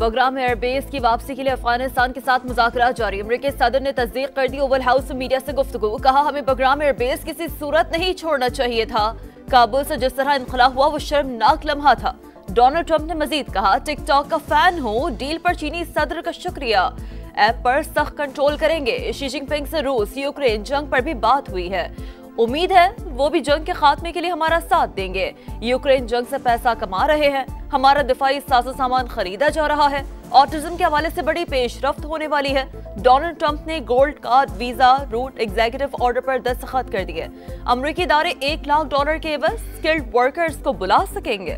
Bagram airbase की वापसी के लिए अफगानिस्तान के साथ मुज़ाकरात जारी। अमेरिकी सदर ने तस्दीक कर दी। ओवल हाउस में मीडिया से गुफ्तगू, कहा हमें बगराम एयरबेस किसी सूरत नहीं छोड़ना चाहिए था। काबुल से जिस तरह इनखला हुआ वो शर्मनाक लम्हा था। डोनाल्ड ट्रंप ने मजीद कहा, टिकटॉक का फैन हूं, डील पर चीनी सदर का शुक्रिया, ऐप पर सख्त कंट्रोल करेंगे। शी जिनपिंग से रूस यूक्रेन जंग पर भी बात हुई है। उम्मीद है वो भी जंग के खात्मे के लिए हमारा साथ देंगे। यूक्रेन जंग से पैसा कमा रहे हैं, हमारा दिफाई साजो सामान खरीदा जा रहा है। ऑटिज्म के हवाले से बड़ी पेशरफ्त होने वाली है। डोनाल्ड ट्रंप ने gold card, visa, route executive order पर दस्तखत कर दिए। अमेरिकी इदारे $1 लाख के एवज स्किल्ड वर्कर्स को बुला सकेंगे।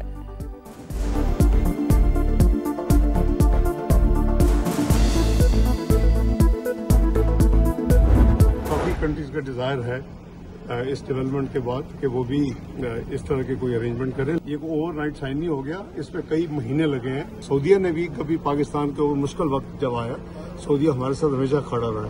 कंट्रीज का डिजायर है इस डेवलपमेंट के बाद कि वो भी इस तरह के कोई अरेंजमेंट करें। ये ओवरनाइट साइन नहीं हो गया, इसमें कई महीने लगे हैं। सऊदीया ने भी कभी पाकिस्तान के मुश्किल वक्त जब आया, सऊदीया हमारे साथ हमेशा खड़ा रहा।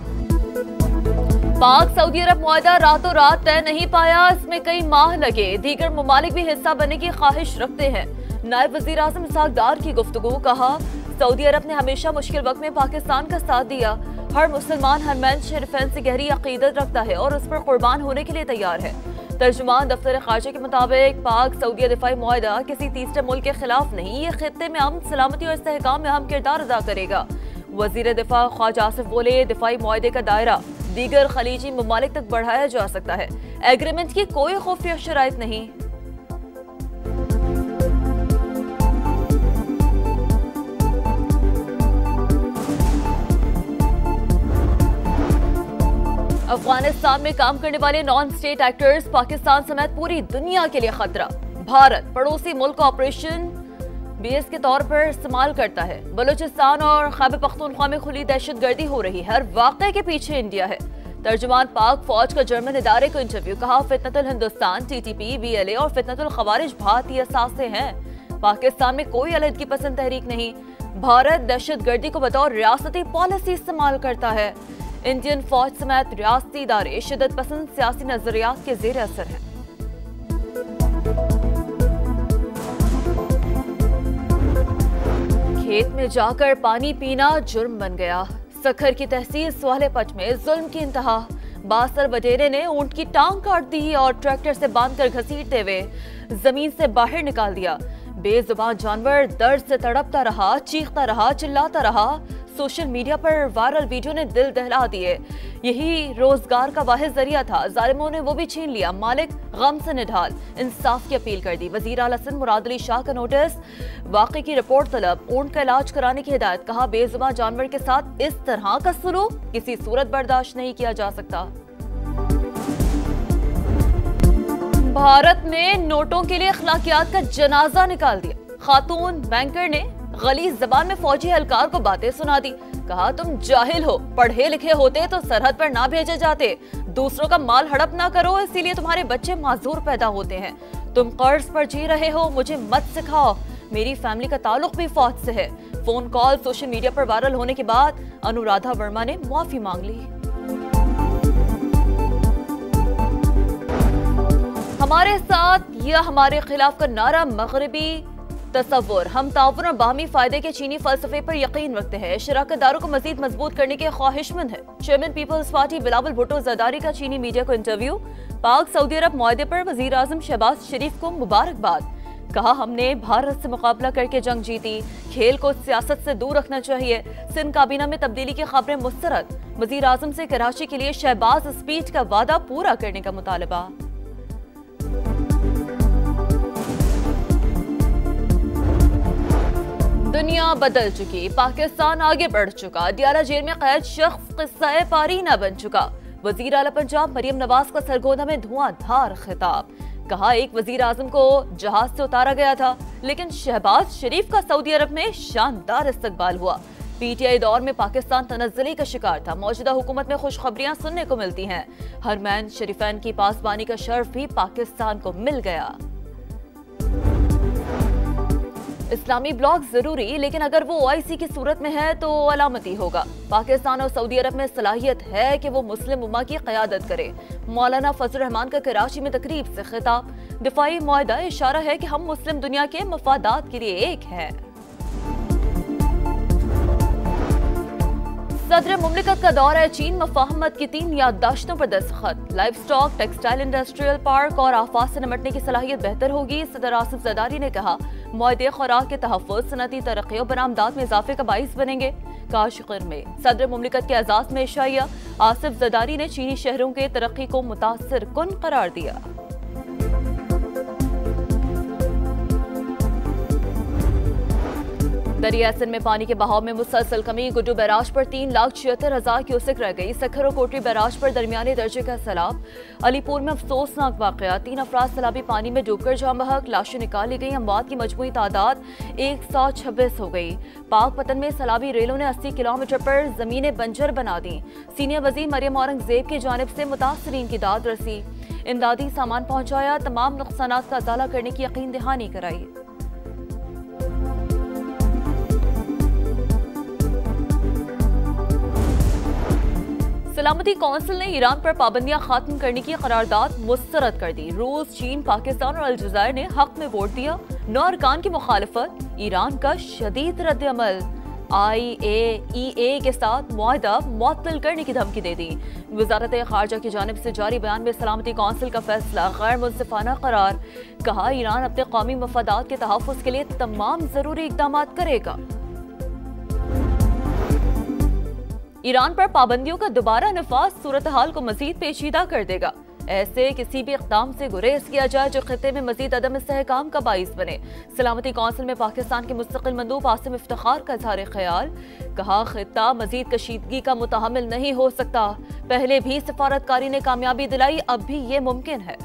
पाक सऊदी अरब मुआहदा रातों रात तय नहीं पाया, इसमें कई माह लगे। दीगर ममालिक भी हिस्सा बनने की ख्वाहिश रखते हैं। नायब वजीर आजम इसहाक डार की गुफ्तगू, कहा सऊदी अरब ने हमेशा मुश्किल वक्त में पाकिस्तान का साथ दिया। हर मुसलमान हरमैन शरीफैन से गहरी अकीदत रखता है और उस पर कुर्बान होने के लिए तैयार है। तर्जुमान दफ्तर खारजा के मुताबिक पाक सऊदी दिफाई मुआहदा किसी तीसरे मुल्क के खिलाफ नहीं, ये खित्ते में अमन, सलामती और इस्तेहकाम में अहम किरदार अदा करेगा। वजीर दिफा ख्वाजा आसिफ बोले, दिफाई मुआहदे का दायरा दीगर खलीजी ममालिक तक बढ़ाया जा सकता है। एग्रीमेंट की कोई खुफिया शराइत नहीं। अफगानिस्तान में काम करने वाले नॉन स्टेट एक्टर्स पाकिस्तान समेत पूरी दुनिया के लिए खतरा। भारत पड़ोसी मुल्क को ऑपरेशन बेस के तौर पर इस्तेमाल करता है। बलूचिस्तान और खैबर पख्तूनख्वा में खुली दहशतगर्दी हो रही है। हर वाक़े के पीछे इंडिया है। तर्जुमान पाक फौज का जर्मन इदारे को इंटरव्यू, कहा फितनतुल हिंदुस्तान, TTP, BLA और फितनतुल खवारिज भारतीय असासे हैं। पाकिस्तान में कोई अलहदगी पसंद तहरीक नहीं। भारत दहशतगर्दी को बतौर रियासती पॉलिसी इस्तेमाल करता है। इंडियन फौज समेत रियासती इदारे शिद्दत पसंद सियासी नजरियात के जेर असर हैं। खेत में जाकर पानी पीना जुर्म बन गया। सखर की तहसील स्वाले पच में जुल्म की इंतहा। बासर बटेरे ने ऊंट की टांग काट दी और ट्रैक्टर से बांधकर घसीटते हुए जमीन से बाहर निकाल दिया। बेजुबान जानवर दर्द से तड़पता रहा, चीखता रहा, चिल्लाता रहा। सोशल मीडिया पर वायरल वीडियो ने दिल दहला दिए। यही रोजगार का वाहिद जरिया था, जालिमों ने वो भी छीन लिया। मालिक गम से निढाल, इंसाफ की अपील कर दी। वजीर आला सिंध मुराद अली शाह का नोटिस, वाक़े की रिपोर्ट तलब, ऊंट का इलाज कराने की हिदायत। कहा बेजुबान जानवर के साथ इस तरह का सलूक किसी सूरत बर्दाश्त नहीं किया जा सकता। भारत ने नोटों के लिए अखलाकियात का जनाजा निकाल दिया। खातून बैंकर ने गलीज जबान में फौजी एहलकार को बातें सुना दी। कहा तुम जाहिल हो, पढ़े लिखे होते तो सरहद पर ना भेजे जाते। दूसरों का माल हड़प ना करो, इसीलिए तुम्हारे बच्चे माजूर पैदा होते हैं। तुम कर्ज पर जी रहे हो, मुझे मत सिखाओ। मेरी फैमिली का ताल्लुक भी फौज से है। फोन कॉल सोशल मीडिया पर वायरल होने के बाद अनुराधा वर्मा ने माफी मांग ली। हमारे साथ या हमारे खिलाफ का नारा मगरबी तसव्वुर, हम ताउन और बाहमी फायदे के चीनी फलसफे पर यकीन रखते हैं। शराकतदारों को मजीद मजबूत करने के ख्वाहिशमंद है। चेयरमैन पीपल्स पार्टी बिलावल भुट्टो जरदारी का चीनी मीडिया को इंटरव्यू। पाक सऊदी अरब मुआहदे पर वजीर आजम शहबाज शरीफ को मुबारकबाद। कहा हमने भारत से मुकाबला करके जंग जीती। खेल को सियासत से दूर रखना चाहिए। सिंध काबीना में तब्दीली की खबरें मुस्तरद। वजीर आजम से कराची के लिए शहबाज स्पीच का वादा पूरा करने का मुतालबा। दुनिया बदल चुकी, पाकिस्तान आगे बढ़ चुका। दियाला जेल में कैद शख्स किस्सा पारीना बन चुका। वजीर आला पंजाब मरियम नवाज का सरगोदा में धुआंधार खिताब। कहा एक वजीर आजम को जहाज से उतारा गया था, लेकिन शहबाज शरीफ का सऊदी अरब में शानदार इस्तकबाल हुआ। PTI दौर में पाकिस्तान तनज़्ज़ुली का शिकार था। मौजूदा हुकूमत में खुशखबरियां सुनने को मिलती हैं। हरमैन शरीफैन की पासबानी का शर्फ भी पाकिस्तान को मिल गया। इस्लामी ब्लॉक जरूरी, लेकिन अगर वो OIC की सूरत में है तो अलामती होगा। पाकिस्तान और सऊदी अरब में सलाहियत है कि वो मुस्लिम उम्मा की क़यादत करे। मौलाना फजल रहमान का कराची में तकरीब से खिताब। दिफाई मुआहदा इशारा है कि हम मुस्लिम दुनिया के मफादात के लिए एक हैं। सदर मुमलिकत का दौरा है चीन, मफाहमत की 3 याददाश्तों पर दस्तखत। Live stock, textile industrial park और आफात से निपटने की सलाहियत बेहतर होगी। सदर आसिफ जरदारी ने कहा मुआहदे खुराक के तहफ़्फ़ुज़ सनती तरक्की और बरामदात में इजाफे का बाइस बनेंगे। काशगर में सदर मुमलिकत के एजाज़ में शाइया आसिफ जरदारी ने चीनी शहरों के तरक्की को मुतासिर कुन करार दिया। दरिया सिंध में पानी के बहाव में मुसलसल कमी। गुड्डू बैराज पर 3,76,000 क्यूसेक रह गई। सखर और कोटरी बैराज पर दरमियाने दर्जे का सैलाब। अलीपुर में अफसोसनाक वाकया, 3 अफराद सैलाबी पानी में डूबकर जाम बहक। लाशें निकाली गई। अमवात की मजमूई तादाद 126 हो गई। पाक पतन में सैलाबी रेलों ने 80 किलोमीटर पर जमीनें बंजर बना दी। सीनियर वजीर मरियम औरंगजेब की जानिब से मुतासरीन की दाद रसी। इमदादी सामान पहुंचाया। तमाम नुकसानात का अजाला करने की यकीन दहानी कराई। सलामती कौंसिल ने ईरान पर पाबंदियां खत्म करने की करारदाद मुस्तरद कर दी। रूस, चीन, पाकिस्तान और अलजायर ने हक में वोट दिया। 9 अरकान की मुखालफत। ईरान का शदीद रद्द-ए-अमल। IAEA के साथ मुआहदा मुअत्तल करने की धमकी दे दी। वजारत खारजा की जानिब से जारी बयान में सलामती कौंसिल का फैसला गैर मुंसिफाना करार। कहा ईरान अपने कौमी मफादात के तहफ़्फ़ुज़ के लिए तमाम जरूरी इक़दाम करेगा। ईरान पर पाबंदियों का दोबारा नफाज सूरत हाल को मजीद पेचीदा कर देगा। ऐसे किसी भी इक़दाम से गुरेज किया जाए जो खित्ते में मजीद अदम इस्तेहकाम का बाइस बने। सलामती कौंसिल में पाकिस्तान के मुस्तकिल मंदूब आसिम इफ्तिखार का इज़हार ख्याल। कहा खित्ता मजीद कशीदगी का मुतहम्मिल नहीं हो सकता। पहले भी सफारतकारी ने कामयाबी दिलाई, अब भी ये मुमकिन है।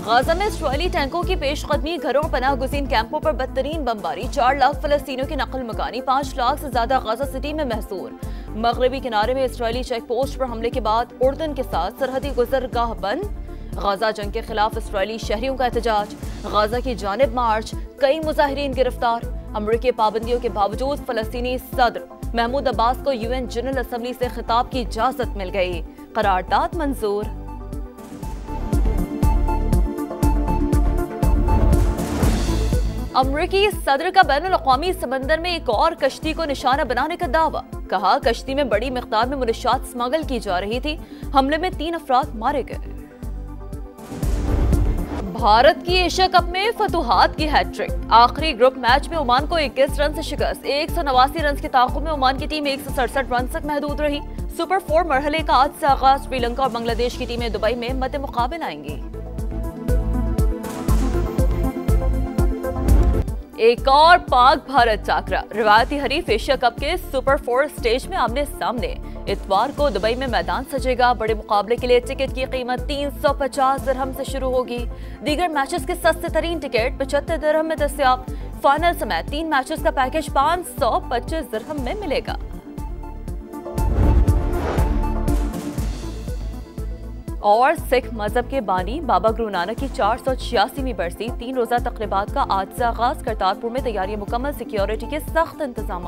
गाजा में इसराइली टैंकों की पेशकदमी। घरों, पनाह गुज़ीन कैंपों पर बदतरीन बमबारी। 4 लाख फलस्तीनियों की नकल मकानी। 5 लाख से ज्यादा गाजा सिटी में महसूर। मगरबी किनारे में इसराइली चेक पोस्ट पर हमले के बाद उर्दन के साथ सरहदी गुजरगाह बंद। गाजा जंग के खिलाफ इसराइली शहरियों का एहतजाज। गाजा की जानिब मार्च। कई मुजाहिरीन गिरफ्तार। अमरीकी पाबंदियों के बावजूद फलस्तीनी सदर महमूद अब्बास को UN जनरल असम्बली से खिताब की इजाजत मिल गई। करारदाद मंजूर। अमरीकी सदर का बैनुल-अक़वामी समंदर में एक और कश्ती को निशाना बनाने का दावा। कहा कश्ती में बड़ी मिक़दार में मुनशियात स्मगल की जा रही थी। हमले में 3 अफराद मारे गए। भारत की एशिया कप में फतुहात की हैट्रिक। आखिरी ग्रुप मैच में ओमान को 21 रन से शिकस्त। 189 रन के ताक़ुब में ओमान की टीम 167 रन तक महदूद रही। सुपर 4 मरहले का आज से आगाज। श्रीलंका और बांग्लादेश की टीमें दुबई में मद्दे मुकाबिल आएंगी। एक और पाक भारत टाकरा। रिवायती हरीफ एशिया कप के सुपर 4 स्टेज में आमने सामने। इतवार को दुबई में मैदान सजेगा। बड़े मुकाबले के लिए टिकट की कीमत 350 दिरहम से शुरू होगी। दीगर मैचेस के सस्ते तरीन टिकट 75 दिरहम में दस्तयाब। फाइनल समेत 3 मैचेस का पैकेज 525 दिरहम में मिलेगा। और सिख मजहब के बानी बाबा गुरु नानक की 486वीं बरसी 3 रोजा तकरीबात का आज से आगाज। करतारपुर में तैयारियां मुकम्मल। सिक्योरिटी के सख्त इंतजाम।